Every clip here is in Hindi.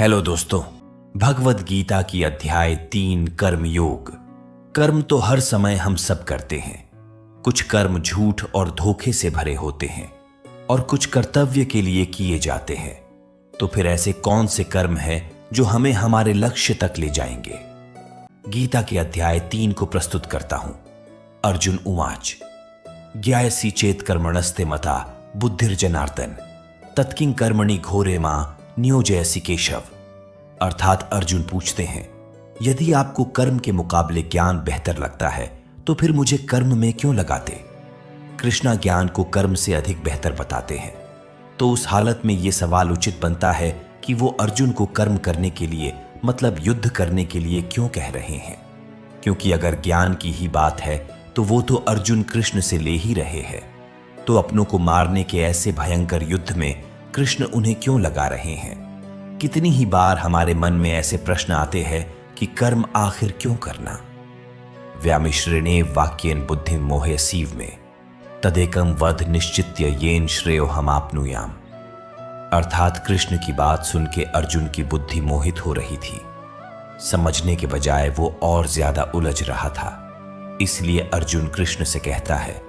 हेलो दोस्तों, भगवद गीता की अध्याय 3 कर्म योग। कर्म तो हर समय हम सब करते हैं। कुछ कर्म झूठ और धोखे से भरे होते हैं और कुछ कर्तव्य के लिए किए जाते हैं। तो फिर ऐसे कौन से कर्म हैं जो हमें हमारे लक्ष्य तक ले जाएंगे? गीता के अध्याय 3 को प्रस्तुत करता हूं। अर्जुन उवाच ज्ञायसि चेत कर्मणस्ते मता बुद्धिर्जनार्दन तत्किं कर्मणि घोरे मां नियोजयसि केशव। अर्थात अर्जुन पूछते हैं, यदि आपको कर्म के मुकाबले ज्ञान बेहतर लगता है तो फिर मुझे कर्म में क्यों लगाते? कृष्णा ज्ञान को कर्म से अधिक बेहतर बताते हैं। तो उस हालत में यह सवाल उचित बनता है कि वो अर्जुन को कर्म करने के लिए मतलब युद्ध करने के लिए क्यों कह रहे हैं? क्योंकि अगर ज्ञान की ही बात है तो वो तो अर्जुन कृष्ण से ले ही रहे हैं। तो अपनों को मारने के ऐसे भयंकर युद्ध में कृष्ण उन्हें क्यों लगा रहे हैं? कितनी ही बार हमारे मन में ऐसे प्रश्न आते हैं कि कर्म आखिर क्यों करना? व्यामिश्रेणे वाक्येन बुद्धि मोहे सीव में तदेकम वध निश्चित्य येन श्रेयो हम आपनुयाम। अर्थात कृष्ण की बात सुन के अर्जुन की बुद्धि मोहित हो रही थी। समझने के बजाय वो और ज्यादा उलझ रहा था। इसलिए अर्जुन कृष्ण से कहता है,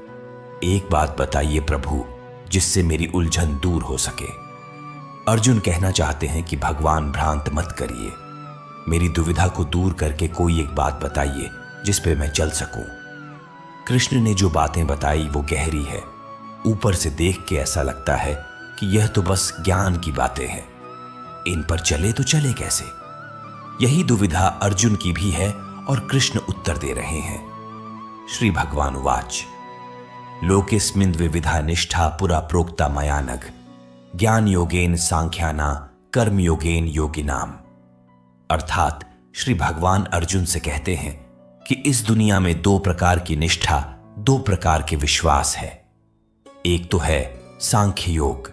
एक बात बताइए प्रभु, जिससे मेरी उलझन दूर हो सके। अर्जुन कहना चाहते हैं कि भगवान भ्रांत मत करिए, मेरी दुविधा को दूर करके कोई एक बात बताइए जिस पे मैं चल सकूं। कृष्ण ने जो बातें बताई वो गहरी है। ऊपर से देख के ऐसा लगता है कि यह तो बस ज्ञान की बातें हैं, इन पर चले तो चले कैसे? यही दुविधा अर्जुन की भी है और कृष्ण उत्तर दे रहे हैं। श्री भगवान उवाच लोकेस्मिन् द्विविधा निष्ठा पुरा प्रोक्ता मया नघ ज्ञान योगेन सांख्याना कर्म योगेन योगिनाम। अर्थात श्री भगवान अर्जुन से कहते हैं कि इस दुनिया में 2 प्रकार की निष्ठा, 2 प्रकार के विश्वास है। एक तो है सांख्य योग,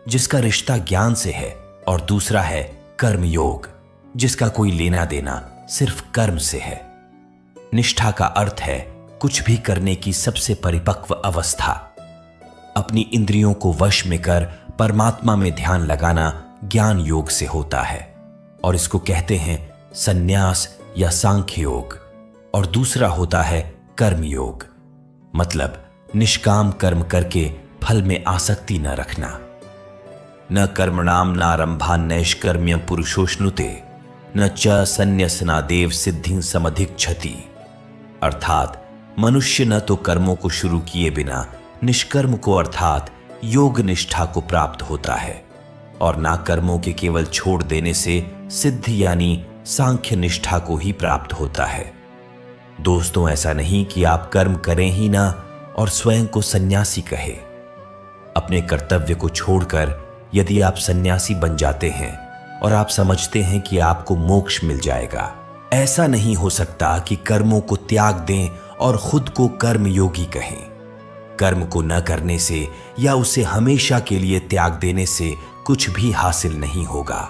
जिसका रिश्ता ज्ञान से है, और दूसरा है कर्म योग, जिसका कोई लेना देना सिर्फ कर्म से है। निष्ठा का अर्थ है कुछ भी करने की सबसे परिपक्व अवस्था। अपनी इंद्रियों को वश में कर परमात्मा में ध्यान लगाना ज्ञान योग से होता है और इसको कहते हैं संन्यास या सांख्य योग। और दूसरा होता है कर्म योग, मतलब निष्काम कर्म करके फल में आसक्ति न रखना। न कर्मणाम नारंभान नैष्कर्म्यं पुरुषोष्णुते न च संन्यसनादेव सिद्धिं समधिगच्छति। अर्थात मनुष्य न तो कर्मों को शुरू किए बिना निष्कर्म को अर्थात योग निष्ठा को प्राप्त होता है और ना कर्मों के केवल छोड़ देने से सिद्धि यानी सांख्य निष्ठा को ही प्राप्त होता है। दोस्तों, ऐसा नहीं कि आप कर्म करें ही ना और स्वयं को सन्यासी कहे। अपने कर्तव्य को छोड़कर यदि आप सन्यासी बन जाते हैं और आप समझते हैं कि आपको मोक्ष मिल जाएगा, ऐसा नहीं हो सकता कि कर्मों को त्याग दें और खुद को कर्म योगी कहें। कर्म को न करने से या उसे हमेशा के लिए त्याग देने से कुछ भी हासिल नहीं होगा।